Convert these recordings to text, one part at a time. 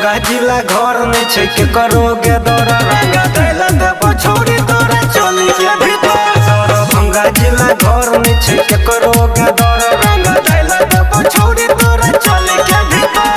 दरभंगा जिला घर में छे के करोगे दौरा रंग दैला देबो छोड़ी तोरा चली के भीतर दरभंगा जिला घर में छे के करोगे दौरा रंग दैला देबो छोड़ी तोरा चली के भीतर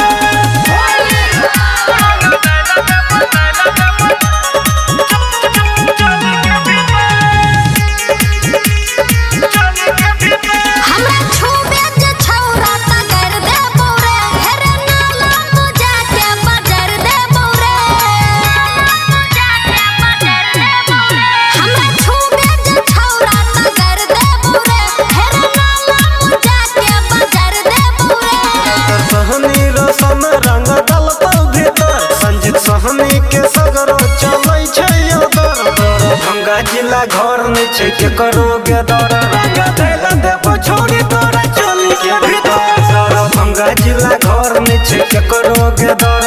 सहनी के सगरो चलै छै उधर दरभंगा जिला घर में छे के करोगे दौरा रंग दैला देबो छोड़ी तोरा चली के भीतर दरभंगा जिला घर में छे के करोगे दौरा